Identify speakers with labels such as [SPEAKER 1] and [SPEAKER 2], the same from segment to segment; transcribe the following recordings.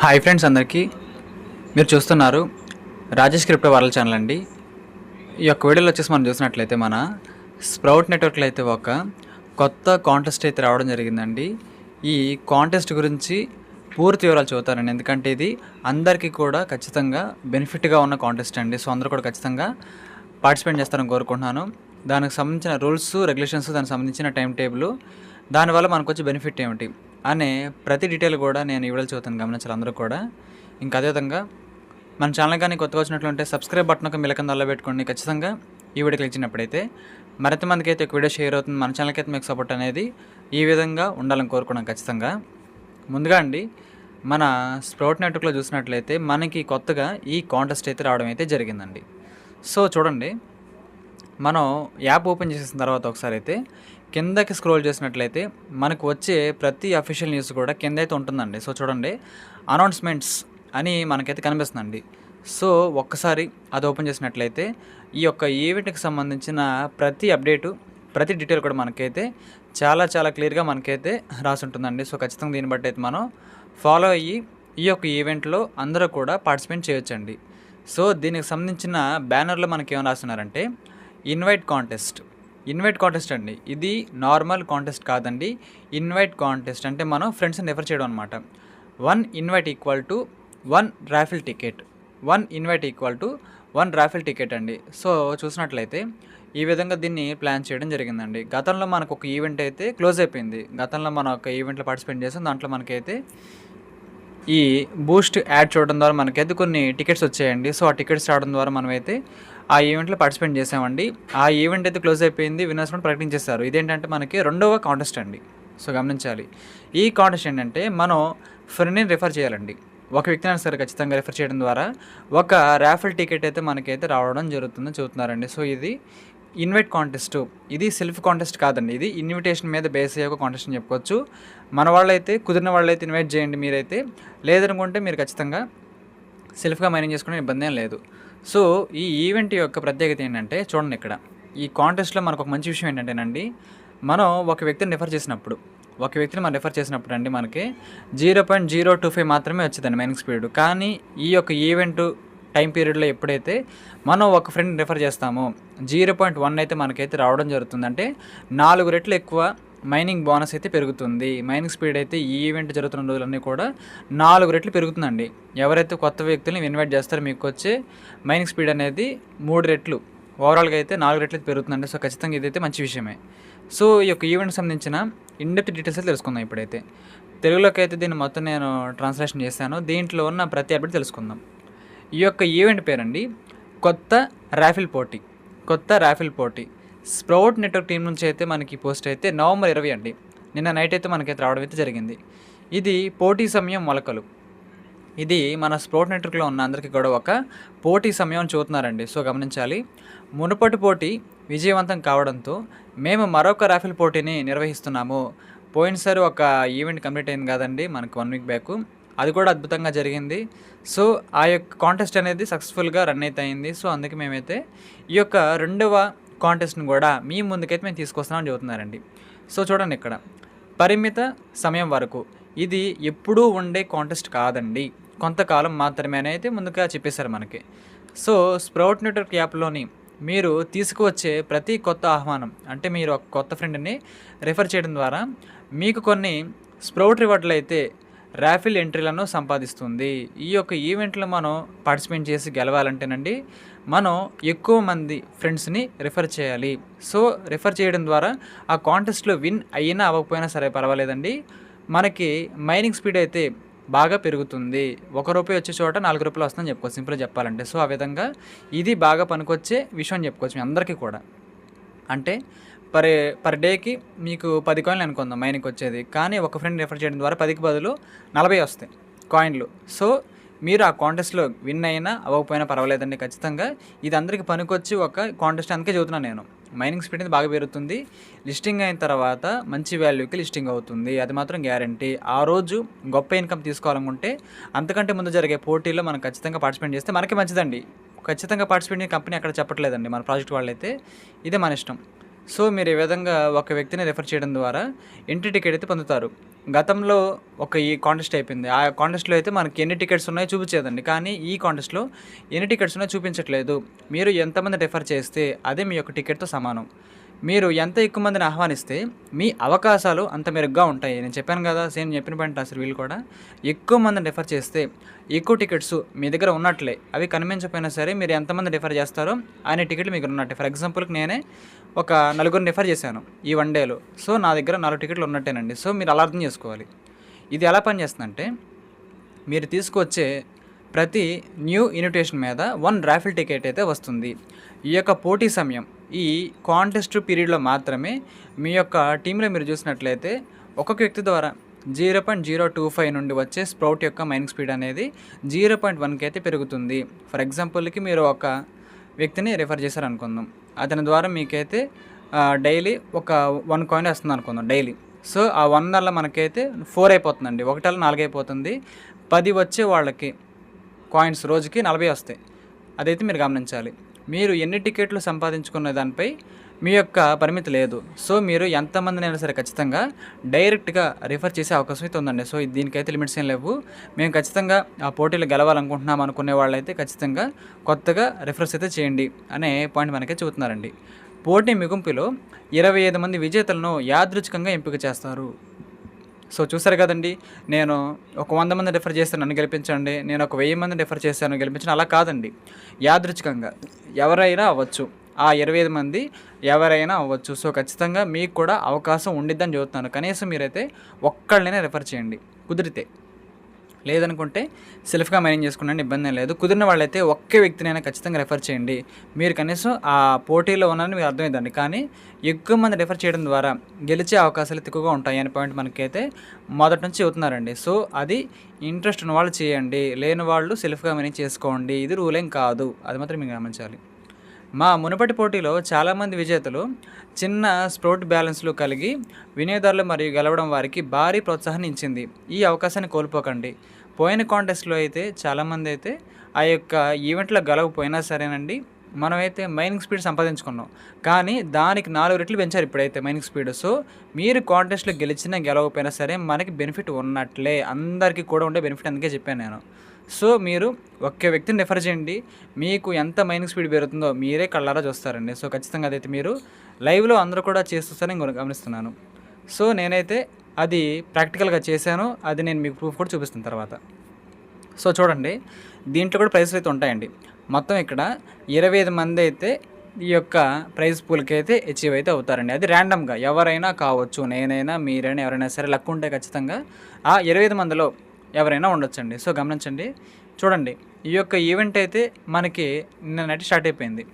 [SPEAKER 1] Hi friends, అందరికీ మీరు చూస్తున్నారు రాజేష్ క్రిప్టో వరల్డ్ ఛానల్ అండి. ఈ యొక్క వీడియోలో వచ్చేసి మనం చూసినట్లయితే మన స్ప్రౌట్ నెట్వర్క్లో అయితే ఒక కొత్త కాంటెస్ట్ అయితే రావడం జరిగిందండి. ఈ కాంటెస్ట్ గురించి పూర్తి వివరాలు చూస్తారండి, ఎందుకంటే ఇది అందరికీ కూడా ఖచ్చితంగా బెనిఫిట్గా ఉన్న కాంటెస్ట్ అండి. సో అందరూ కూడా ఖచ్చితంగా పార్టిసిపేట్ చేస్తారని కోరుకుంటున్నాను. దానికి సంబంధించిన రూల్స్, రెగ్యులేషన్స్, దానికి సంబంధించిన టైం టేబుల్, దానివల్ల మనకు వచ్చే బెనిఫిట్ ఏమిటి అనే ప్రతి డీటెయిల్ కూడా నేను ఈ వీడియోలో చూస్తాను, గమనించాలి అందరూ కూడా. ఇంకా అదేవిధంగా మన ఛానల్ కానీ కొత్తగా వచ్చినట్లుంటే సబ్స్క్రైబ్ బటన్ ఒక మిలకందల్లో పెట్టుకోండి. ఖచ్చితంగా ఈ వీడియో క్లిక్ చేసినప్పుడైతే మరింత మందికి అయితే ఒక వీడియో షేర్ అవుతుంది. మన ఛానల్కి అయితే మీకు సపోర్ట్ అనేది ఈ విధంగా ఉండాలని కోరుకున్నాం ఖచ్చితంగా. ముందుగా అండి, మన స్ప్రౌట్ నెట్వర్క్లో చూసినట్లయితే మనకి కొత్తగా ఈ కాంటెస్ట్ అయితే రావడం అయితే జరిగిందండి. సో చూడండి, మనం యాప్ ఓపెన్ చేసిన తర్వాత ఒకసారి అయితే కిందకి స్క్రోల్ చేసినట్లయితే మనకు వచ్చే ప్రతి అఫీషియల్ న్యూస్ కూడా కింద అయితే ఉంటుందండి. సో చూడండి, అనౌన్స్మెంట్స్ అని మనకైతే కనిపిస్తుందండి. సో ఒక్కసారి అది ఓపెన్ చేసినట్లయితే ఈ యొక్క ఈవెంట్కి సంబంధించిన ప్రతి అప్డేటు, ప్రతి డీటెయిల్ కూడా మనకైతే చాలా క్లియర్గా మనకైతే రాసి ఉంటుందండి. సో ఖచ్చితంగా దీన్ని బట్టి అయితే మనం ఫాలో అయ్యి ఈ యొక్క ఈవెంట్లో అందరూ కూడా పార్టిసిపేట్ చేయొచ్చండి. సో దీనికి సంబంధించిన బ్యానర్లో మనకి ఏమైనా రాస్తున్నారంటే ఇన్వైట్ కాంటెస్ట్ అండి. ఇది నార్మల్ కాంటెస్ట్ కాదండి, ఇన్వైట్ కాంటెస్ట్ అంటే మనం ఫ్రెండ్స్ని రిఫర్ చేయడం అనమాట. 1 invite equal to 1 raffle ticket, 1 invite equal to 1 raffle ticket అండి. సో చూసినట్లయితే ఈ విధంగా దీన్ని ప్లాన్ చేయడం జరిగిందండి. గతంలో మనకు ఒక ఈవెంట్ అయితే క్లోజ్ అయిపోయింది. గతంలో మనం ఒక ఈవెంట్లో పార్టిసిపేట్ చేసాం. దాంట్లో మనకైతే ఈ బూస్ట్ యాడ్ చూడడం ద్వారా మనకైతే కొన్ని టికెట్స్ వచ్చాయండి. సో ఆ టికెట్స్ రావడం ద్వారా మనమైతే ఆ ఈవెంట్లో పార్టిసిపేట్ చేసామండి. ఆ ఈవెంట్ అయితే క్లోజ్ అయిపోయింది, విన్నర్స్ కూడా ప్రకటించేస్తారు. ఇదేంటంటే మనకి రెండవ కాంటెస్ట్ అండి. సో గమనించాలి, ఈ కాంటెస్ట్ ఏంటంటే మనం ఫ్రెండ్ని రిఫర్ చేయాలండి. ఒక వ్యక్తిని సరే ఖచ్చితంగా రిఫర్ చేయడం ద్వారా ఒక రాఫిల్ టికెట్ అయితే మనకైతే రావడం జరుగుతుందని చెబుతున్నారండి. సో ఇది ఇన్వైట్ కాంటెస్ట్, ఇది సెల్ఫ్ కాంటెస్ట్ కాదండి, ఇది ఇన్విటేషన్ మీద బేస్ అయ్యే ఒక కాంటెస్ట్ అని చెప్పుకోవచ్చు. మన వాళ్ళైతే కుదిరిన వాళ్ళైతే ఇన్వైట్ చేయండి మీరైతే, లేదనుకుంటే మీరు ఖచ్చితంగా సెల్ఫ్గా మైనింగ్ చేసుకునే ఇబ్బంది ఏం లేదు. సో ఈ ఈవెంట్ యొక్క ప్రత్యేకత ఏంటంటే చూడండి, ఇక్కడ ఈ కాంటెస్ట్లో మనకు ఒక మంచి విషయం ఏంటంటేనండి, మనం ఒక వ్యక్తిని రిఫర్ చేసినప్పుడు అండి మనకి 0.025 మాత్రమే వచ్చిందండి మైనింగ్ స్పీడ్. కానీ ఈ యొక్క ఈవెంట్ టైం పీరియడ్లో ఎప్పుడైతే మనం ఒక ఫ్రెండ్ రిఫర్ చేస్తామో 0.1 అయితే మనకైతే రావడం జరుగుతుంది. అంటే 4 రెట్లు ఎక్కువ మైనింగ్ బోనస్ అయితే పెరుగుతుంది. మైనింగ్ స్పీడ్ అయితే ఈ ఈవెంట్ జరుగుతున్న రోజులన్నీ కూడా 4 రెట్లు పెరుగుతుందండి. ఎవరైతే కొత్త వ్యక్తుల్ని ఇన్వైట్ చేస్తారో మీకు వచ్చే మైనింగ్ స్పీడ్ అనేది 3 రెట్లు, ఓవరాల్గా అయితే 4 రెట్లు పెరుగుతుందండి. సో ఖచ్చితంగా ఇదైతే మంచి విషయమే. సో ఈ యొక్క ఈవెంట్కి సంబంధించిన ఇన్డెప్త్ డీటెయిల్స్ అయితే తెలుసుకుందాం. ఇప్పుడైతే తెలుగులోకి అయితే దీన్ని మొత్తం నేను ట్రాన్స్లేషన్ చేశాను. దీంట్లో ఉన్న ప్రతి అప్డేట్ తెలుసుకుందాం. ఈ యొక్క ఈవెంట్ పేరండి కొత్త రాఫిల్ పోటీ. స్ప్రౌట్ నెట్వర్క్ టీం నుంచి అయితే మనకి పోస్ట్ అయితే November 20 అండి, నిన్న నైట్ అయితే మనకైతే రావడం అయితే జరిగింది. ఇది పోటీ సమయం మొలకలు. ఇది మన స్ప్రౌట్ నెట్వర్క్లో ఉన్న అందరికీ కూడా ఒక పోటీ సమయం చూస్తున్నారండి. సో గమనించాలి, మునుపటి పోటీ విజయవంతం కావడంతో మేము మరొక రాఫిల్ పోటీని నిర్వహిస్తున్నాము. పోయినసారి ఒక ఈవెంట్ కంప్లీట్ అయింది కదండి మనకు 1 వీక్ బ్యాక్, అది కూడా అద్భుతంగా జరిగింది. సో ఆ యొక్క కాంటెస్ట్ అనేది సక్సెస్ఫుల్గా రన్ అయితే అయింది. సో అందుకే మేమైతే ఈ యొక్క రెండవ కాంటెస్ట్ని కూడా మీ ముందుకైతే మేము తీసుకొస్తామని చెబుతున్నారండి. సో చూడండి, ఇక్కడ పరిమిత సమయం వరకు, ఇది ఎప్పుడూ ఉండే కాంటెస్ట్ కాదండి, కొంతకాలం మాత్రమే అయితే ముందుగా చెప్పేశారు మనకి. సో స్ప్రౌట్ నెట్వర్క్ యాప్లోని మీరు తీసుకువచ్చే ప్రతి కొత్త ఆహ్వానం, అంటే మీరు ఒక కొత్త ఫ్రెండ్ని రిఫర్ చేయడం ద్వారా మీకు కొన్ని స్ప్రౌట్ రివార్డులు అయితే రాఫిల్ ఎంట్రీలను సంపాదిస్తుంది. ఈ యొక్క ఈవెంట్లో మనం పార్టిసిపేట్ చేసి గెలవాలంటేనండి మనం ఎక్కువ మంది ఫ్రెండ్స్ని రిఫర్ చేయాలి. సో రిఫర్ చేయడం ద్వారా ఆ కాంటెస్ట్లో విన్ అయినా అవ్వకపోయినా సరే పర్వాలేదండి, మనకి మైనింగ్ స్పీడ్ అయితే బాగా పెరుగుతుంది. ₹1 వచ్చే చోట ₹4 వస్తుందని చెప్పుకోవచ్చు సింపుల్గా చెప్పాలంటే. సో ఆ విధంగా ఇది బాగా పనికొచ్చే విషయం అని చెప్పుకోవచ్చు మీ అందరికీ కూడా. అంటే పర్ డేకి మీకు 10 కాయిన్లు అనుకుందాం మైనింగ్కి వచ్చేది, కానీ ఒక ఫ్రెండ్ రిఫర్ చేయడం ద్వారా 10కి బదులు 40 వస్తాయి కాయిన్లు. సో మీరు ఆ కాంటెస్ట్లో విన్ అయినా అవ్వకపోయినా పర్వాలేదండి, ఖచ్చితంగా ఇది అందరికీ పనికొచ్చి ఒక కాంటెస్ట్. అందుకే చదువుతున్నాను నేను, మైనింగ్ స్పీడ్ అనేది బాగా పెరుగుతుంది. లిస్టింగ్ అయిన తర్వాత మంచి వాల్యూకి లిస్టింగ్ అవుతుంది, అది మాత్రం గ్యారంటీ. ఆ రోజు గొప్ప ఇన్కమ్ తీసుకోవాలనుకుంటే అంతకంటే ముందు జరిగే పోటీల్లో మనం ఖచ్చితంగా పార్టిసిపేట్ చేస్తే మనకి మంచిదండి. ఖచ్చితంగా పార్టిసిపేట్ కంపెనీ అక్కడ చెప్పట్లేదండి, మన ప్రాజెక్ట్ వాళ్ళైతే, ఇదే మన ఇష్టం. సో మీరు ఈ విధంగా ఒక వ్యక్తిని రిఫర్ చేయడం ద్వారా ఎంట్రీ టికెట్ అయితే పొందుతారు. గతంలో ఒక ఈ కాంటెస్ట్ అయిపోయింది. ఆ కాంటెస్ట్‌లో అయితే మనకి ఎన్ని టికెట్స్ ఉన్నాయో చూపించేదండి. కానీ ఈ కాంటెస్ట్‌లో ఎన్ని టికెట్స్ ఉన్నాయో చూపించట్లేదు. మీరు ఎంతమంది రిఫర్ చేస్తే అదే మీ యొక్క టికెట్‌తో సమానం. మీరు ఎంత ఎక్కువ మందిని ఆహ్వానిస్తే మీ అవకాశాలు అంత మెరుగ్గా ఉంటాయి. నేను చెప్పాను కదా! సేమ్ చెప్పిన పాయింట్ రాశారు వీళ్ళు కూడా. ఎక్కువ మందిని రిఫర్ చేస్తే ఎక్కువ టికెట్స్ మీ దగ్గర ఉన్నట్లే. అవి కనిపించకపోయినా సరే మీరు ఎంతమంది రిఫర్ చేస్తారో అన్ని టికెట్లు మీకు ఉన్నట్టే. ఫర్ ఎగ్జాంపుల్‌కి నేనే ఒక నలుగురిని రిఫర్ చేశాను ఈ వన్ డేలో. సో, నా దగ్గర 4 టికెట్లు ఉన్నట్టేనండి. సో, మీరు అలా అర్థం చేసుకోవాలి. ఇది ఎలా పనిచేస్తుందంటే మీరు తీసుకొచ్చే ప్రతి న్యూ ఇన్విటేషన్ మీద 1 రాఫిల్ టికెట్ అయితే వస్తుంది. ఈ యొక్క పోటీ సమయం ఈ కాంటెస్ట్ పీరియడ్‌లో మాత్రమే మీ యొక్క టీమ్‌లో మీరు చూసినట్లయితే ఒక్కొక్క వ్యక్తి ద్వారా 0.025 నుండి వచ్చే స్ప్రౌట్ యొక్క మైనింగ్ స్పీడ్ అనేది 0.1కి అయితే పెరుగుతుంది. ఫర్ ఎగ్జాంపుల్‌కి మీరు ఒక వ్యక్తిని రిఫర్ చేశారనుకుందాం. అతని ద్వారా మీకైతే డైలీ ఒక 1 కాయిన్ వస్తుందనుకుందాం డైలీ. సో, ఆ 1 వల్ల మనకైతే 4 అయిపోతుందండి. ఒకటల్ల 4 అయిపోతుంది. 10 వచ్చే వాళ్ళకి కాయిన్స్ రోజుకి 40 వస్తాయి. అదైతే మీరు గమనించాలి. మీరు ఎన్ని టికెట్లు సంపాదించుకున్న దానిపై మీ యొక్క పరిమితి లేదు. సో, మీరు ఎంతమందినైనా సరే ఖచ్చితంగా డైరెక్ట్‌గా రిఫర్ చేసే అవకాశం అయితే ఉందండి. సో, దీనికైతే లిమిట్స్ ఏం లేవు. మేము ఖచ్చితంగా ఆ పోటీలో గెలవాలనుకుంటున్నాం అనుకునే వాళ్ళైతే ఖచ్చితంగా కొత్తగా రిఫర్స్ అయితే చేయండి అనే పాయింట్ మనకైతే చెబుతున్నారండి. పోటీ ముగింపులో 25 మంది విజేతలను యాదృచ్ఛికంగా ఎంపిక చేస్తారు. సో, చూసారు కదండీ! నేను ఒక 100 మందిని రిఫర్ చేస్తే నన్ను గెలిపించండి. నేను ఒక 1000 మందిని రిఫర్ చేశాను గెలిపించండి. అలా కాదండి. యాదృచ్ఛికంగా ఎవరైనా అవ్వచ్చు. ఆ 25 మంది ఎవరైనా అవ్వచ్చు. సో, ఖచ్చితంగా మీకు కూడా అవకాశం ఉండిద్దని చెబుతున్నాను. కనీసం మీరైతే ఒక్కళ్ళనైనా రిఫర్ చేయండి కుదిరితే. లేదనుకుంటే సెల్ఫ్‌గా మైనింగ్ చేసుకునండి, ఇబ్బందేం లేదు. కుదిరిన వాళ్ళైతే ఒక్క వ్యక్తినైనా ఖచ్చితంగా రిఫర్ చేయండి. మీరు కనీసం ఆ పోటీలో ఉన్నారని మీకు అర్థమైందండి. కానీ ఎక్కువ మంది రిఫర్ చేయడం ద్వారా గెలిచే అవకాశాలు ఎక్కువగా ఉంటాయి అనే పాయింట్ మనకైతే మొదటి నుంచి చెబుతున్నారండి. సో, అది ఇంట్రెస్ట్ ఉన్న వాళ్ళు చేయండి. లేని వాళ్ళు సెల్ఫ్‌గా మైనింగ్ చేసుకోండి. ఇది రూల్ ఏం కాదు. అది మాత్రం మీరు గమనించాలి. మా మునుపటి పోటీలో చాలామంది విజేతలు చిన్న స్ప్రౌట్ బ్యాలెన్స్లు కలిగి వినియోగదారులు మరియు గెలవడం వారికి భారీ ప్రోత్సాహాన్ని ఇచ్చింది. ఈ అవకాశాన్ని కోల్పోకండి. పోయిన కాంటెస్ట్లో అయితే చాలామంది అయితే ఆ యొక్క ఈవెంట్లో గెలవకపోయినా సరేనండి మనమైతే మైనింగ్ స్పీడ్ సంపాదించుకున్నాం. కానీ దానికి 4 రెట్లు పెంచారు ఇప్పుడైతే మైనింగ్ స్పీడ్. సో, మీరు కాంటెస్ట్లో గెలిచినా గెలవకపోయినా సరే మనకి బెనిఫిట్ ఉన్నట్లే. అందరికీ కూడా ఉండే బెనిఫిట్ అందుకే చెప్పాను నేను. సో, మీరు ఒక్క వ్యక్తిని రిఫర్ చేయండి. మీకు ఎంత మైనింగ్ స్పీడ్ పెరుగుతుందో మీరే కళ్ళారా చూస్తారండి. సో, ఖచ్చితంగా అదైతే మీరు లైవ్‌లో అందరూ కూడా చేస్తారని నేను గమనిస్తున్నాను. సో, నేనైతే అది ప్రాక్టికల్‌గా చేశాను. అది నేను మీకు ప్రూఫ్ కూడా చూపిస్తాను తర్వాత. సో, చూడండి దీంట్లో కూడా ప్రైజెస్ అయితే ఉంటాయండి. మొత్తం ఇక్కడ 25 మంది అయితే ఈ యొక్క ప్రైజ్ పూల్‌కి అయితే అచీవ్ అయితే అవుతారండి. అది ర్యాండమ్‌గా ఎవరైనా కావచ్చు. నేనైనా, మీరైనా, ఎవరైనా సరే లక్ ఉంటే ఖచ్చితంగా ఆ 25 మందిలో ఎవరైనా ఉండొచ్చండి. సో, గమనించండి. చూడండి ఈ యొక్క ఈవెంట్ అయితే మనకి నిన్న నైట్ స్టార్ట్ అయిపోయింది.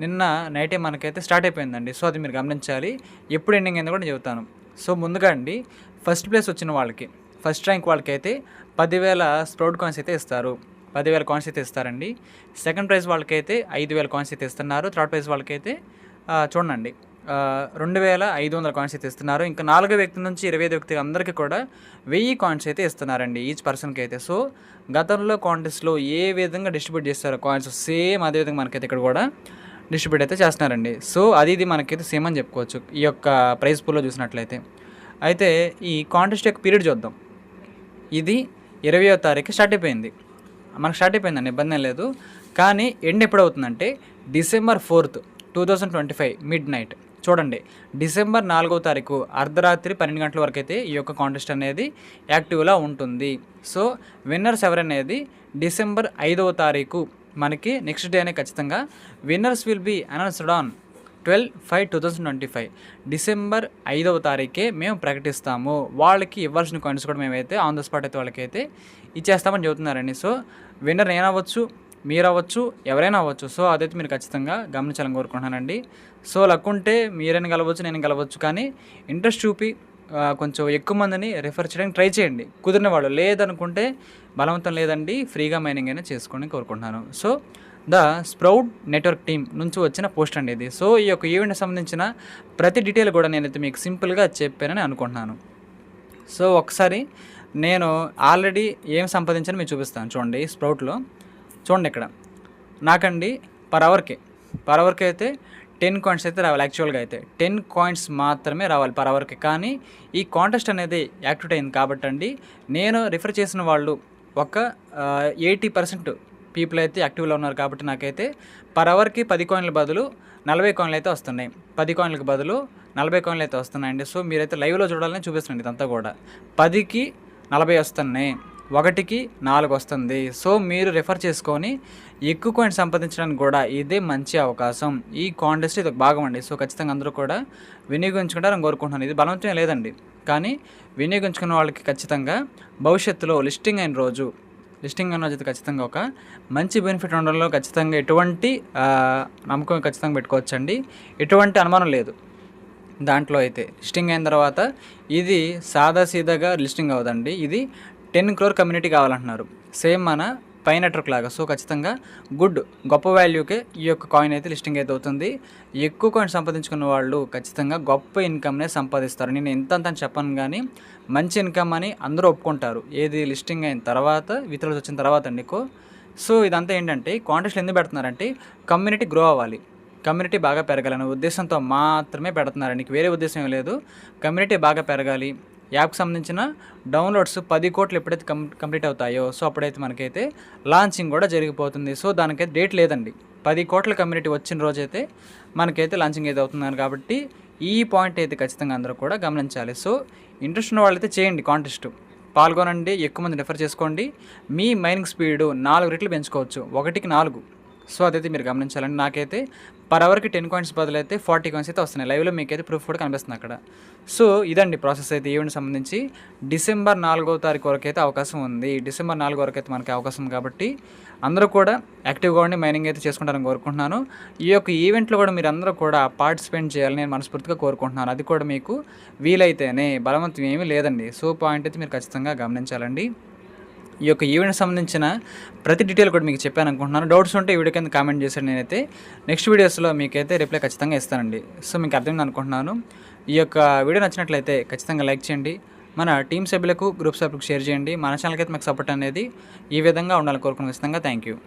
[SPEAKER 1] నిన్న నైటే మనకైతే స్టార్ట్ అయిపోయిందండి. సో, అది మీరు గమనించాలి. ఎప్పుడు ఎండింగ్ అయిందో కూడా చెబుతాను. సో, ముందుగా అండి ఫస్ట్ ప్లేస్ వచ్చిన వాళ్ళకి, ఫస్ట్ ర్యాంక్ వాళ్ళకైతే 10,000 స్ప్రౌట్ కాయిన్స్ అయితే ఇస్తారు. 10,000 కాయిన్స్ అయితే ఇస్తారండి. సెకండ్ ప్రైజ్ వాళ్ళకైతే 5,000 కాయిన్స్ అయితే ఇస్తున్నారు. థర్డ్ ప్రైజ్ వాళ్ళకైతే చూడండి 2,500 కాయిన్స్ అయితే ఇస్తున్నారు. ఇంకా 4వ వ్యక్తి నుంచి 25వ వ్యక్తి అందరికీ కూడా 1000 కాయిన్స్ అయితే ఇస్తున్నారండి ఈచ్ పర్సన్‌కి అయితే. సో, గతంలో కాంటెస్ట్‌లో ఏ విధంగా డిస్ట్రిబ్యూట్ చేస్తారో కాయిన్స్ సేమ్ అదే విధంగా మనకైతే ఇక్కడ కూడా డిస్ట్రిబ్యూట్ అయితే చేస్తున్నారండి. సో, ఇది మనకైతే సేమ్ అని చెప్పుకోవచ్చు ఈ యొక్క ప్రైజ్ పూల్‌లో చూసినట్లయితే. అయితే ఈ కాంటెస్ట్ యొక్క పీరియడ్ చూద్దాం. ఇది 20వ తారీఖు స్టార్ట్ అయిపోయింది. మనకు స్టార్ట్ అయిపోయిందండి, ఇబ్బంది ఏం లేదు. కానీ ఎండ్ ఎప్పుడవుతుందంటే డిసెంబర్ 4th 2025 మిడ్ నైట్. చూడండి డిసెంబర్ 4వ తారీఖు అర్ధరాత్రి 12 గంటల వరకు అయితే ఈ యొక్క కాంటెస్ట్ అనేది యాక్టివ్లో ఉంటుంది. సో, విన్నర్స్ ఎవరనేది డిసెంబర్ 5వ తారీఖు మనకి నెక్స్ట్ డేనే ఖచ్చితంగా winners will be announced on 12/5/2025 December 5వ తారీఖే మేము ప్రకటిస్తాము. వాళ్ళకి ఇవ్వాల్సిన కాయిన్స్ కూడా మేమైతే ఆన్ ద స్పాట్ అయితే వాళ్ళకైతే ఇచ్చేస్తామని చెబుతున్నారండి. సో, విన్నర్ నేనవ్వచ్చు, మీరవ్వచ్చు, ఎవరైనా అవ్వచ్చు. సో, అదైతే మీరు ఖచ్చితంగా గమనించాలని కోరుకుంటున్నానండి. సో, లక్ ఉంటే మీరైనా గెలవచ్చు, నేను గెలవచ్చు. కానీ ఇంట్రెస్ట్ చూపి కొంచెం ఎక్కువ మందిని రిఫర్ చేయడానికి ట్రై చేయండి కుదిరిన వాళ్ళు. లేదనుకుంటే బలవంతం లేదండి, ఫ్రీగా మైనింగ్ అయినా చేసుకోండి కోరుకుంటున్నాను. So, the sprout network team నుంచి వచ్చిన పోస్ట్ అండి ఇది. సో, ఈ యొక్క ఈవెంట్కి సంబంధించిన ప్రతి డీటెయిల్ కూడా నేనైతే మీకు సింపుల్గా చెప్పానని అనుకుంటున్నాను. సో, ఒకసారి నేను ఆల్రెడీ ఏం సంపాదించానో మీకు చూపిస్తాను. చూడండి స్ప్రౌట్లో చూడండి ఇక్కడ నాకండి పర్ అవర్కి అయితే 10 కాయిన్స్ అయితే రావాలి. యాక్చువల్గా అయితే 10 కాయిన్స్ మాత్రమే రావాలి పర్ అవర్కి. కానీ ఈ కాంటెస్ట్ అనేది యాక్టివేట్ అయింది కాబట్టి అండి, నేను రిఫర్ చేసిన వాళ్ళు ఒక 80% పీపుల్ అయితే యాక్టివ్లో ఉన్నారు కాబట్టి నాకైతే పర్ అవర్కి 10 కాయిన్ల బదులు 40 కాయిన్లు అయితే వస్తున్నాయి. 10 కాయిన్లకు బదులు 40 కాయిన్లు అయితే వస్తున్నాయండి. సో మీరైతే లైవ్లో చూడాలని చూపిస్తున్నాండి. ఇదంతా కూడా 10కి 40 వస్తున్నాయి, 1కి 4 వస్తుంది. సో మీరు రిఫర్ చేసుకొని ఎక్కువ కాయిన్స్ సంపాదించడానికి కూడా ఇదే మంచి అవకాశం. ఈ కాంటెస్ట్ ఇది ఒక భాగం అండి. సో ఖచ్చితంగా అందరూ కూడా వినియోగించుకుంటారని కోరుకుంటున్నాను. ఇది బలవంతమే లేదండి, కానీ వినియోగించుకున్న వాళ్ళకి ఖచ్చితంగా భవిష్యత్తులో లిస్టింగ్ అయిన రోజు అయితే ఖచ్చితంగా ఒక మంచి బెనిఫిట్ ఉండడంలో ఖచ్చితంగా ఎటువంటి నమ్మకం ఖచ్చితంగా పెట్టుకోవచ్చండి. ఎటువంటి అనుమానం లేదు దాంట్లో. అయితే లిస్టింగ్ అయిన తర్వాత ఇది సాదాసీదాగా లిస్టింగ్ అవ్వదండి. ఇది 10 crore కమ్యూనిటీ కావాలంటున్నారు, సేమ్ మన పై నెట్వర్క్ లాగా. సో ఖచ్చితంగా గొప్ప వాల్యూకే ఈ యొక్క కాయిన్ అయితే లిస్టింగ్ అయితే అవుతుంది. ఎక్కువ కాయిన్ సంపాదించుకున్న వాళ్ళు ఖచ్చితంగా గొప్ప ఇన్కమ్నే సంపాదిస్తారు. నేను ఎంత అని చెప్పను, కానీ మంచి ఇన్కమ్ అని అందరూ ఒప్పుకుంటారు. ఏది లిస్టింగ్ అయిన తర్వాత, విత్డ్రాల్స్ వచ్చిన తర్వాత అండి. సో ఇదంతా ఏంటంటే కాంటెస్ట్లు ఎందుకు పెడుతున్నారంటే కమ్యూనిటీ గ్రో అవ్వాలి, కమ్యూనిటీ బాగా పెరగాలనే ఉద్దేశంతో మాత్రమే పెడుతున్నారండి. వేరే ఉద్దేశం ఏం లేదు. కమ్యూనిటీ బాగా పెరగాలి, యాప్కి సంబంధించిన డౌన్లోడ్స్ 10 కోట్లు ఎప్పుడైతే కంప్లీట్ అవుతాయో సో అప్పుడైతే మనకైతే లాంచింగ్ కూడా జరిగిపోతుంది. సో దానికైతే డేట్ లేదండి. 10 కోట్ల కమ్యూనిటీ వచ్చిన రోజైతే మనకైతే లాంచింగ్ అయితే అవుతున్నారు కాబట్టి ఈ పాయింట్ అయితే ఖచ్చితంగా అందరూ కూడా గమనించాలి. సో ఇంట్రెస్ట్ ఉన్న వాళ్ళైతే చేయండి, కాంటెస్ట్ పాల్గొనండి, ఎక్కువ మంది రిఫర్ చేసుకోండి. మీ మైనింగ్ స్పీడు 4 రెట్లు పెంచుకోవచ్చు, 1కి 4. సో అదైతే మీరు గమనించాలండి. నాకైతే పర్ అవర్కి 10 కాయిన్స్ బదులు అయితే 40 కాయిన్స్ అయితే వస్తున్నాయి. లైవ్లో మీకైతే ప్రూఫ్ కూడా కనిపిస్తుంది అక్కడ. సో ఇదండి ప్రాసెస్ అయితే ఈవెంట్ సంబంధించి. డిసెంబర్ 4వ తారీఖు వరకు అయితే అవకాశం ఉంది. డిసెంబర్ 4 వరకు అయితే మనకి అవకాశం కాబట్టి అందరూ కూడా యాక్టివ్గా ఉండి మైనింగ్ అయితే చేసుకుంటారని కోరుకుంటున్నాను. ఈ యొక్క ఈవెంట్లో కూడా మీరు అందరూ కూడా పార్టిసిపేట్ చేయాలని నేను మనస్ఫూర్తిగా కోరుకుంటున్నాను. అది కూడా మీకు వీలైతేనే, బలవంతం ఏమీ లేదండి. సో పాయింట్ అయితే మీరు ఖచ్చితంగా గమనించాలండి. ఈ యొక్క ఈవెంట్కి సంబంధించిన ప్రతి డీటెయిల్ కూడా మీకు చెప్పాను అనుకుంటున్నాను. డౌట్స్ ఉంటే ఈ వీడియో కింద కామెంట్ చేశాను. నేనైతే నెక్స్ట్ వీడియోస్లో మీకైతే రిప్లై ఖచ్చితంగా ఇస్తానండి. సో మీకు అర్థమైంది అనుకుంటున్నాను. ఈ యొక్క వీడియో నచ్చినట్లయితే ఖచ్చితంగా లైక్ చేయండి, మన టీం సభ్యులకు, గ్రూప్ సభ్యులకు షేర్ చేయండి. మన ఛానల్కి అయితే మాకు సపోర్ట్ అనేది ఈ విధంగా ఉండాలని కోరుకున్నాను. ఖచ్చితంగా థ్యాంక్ యూ.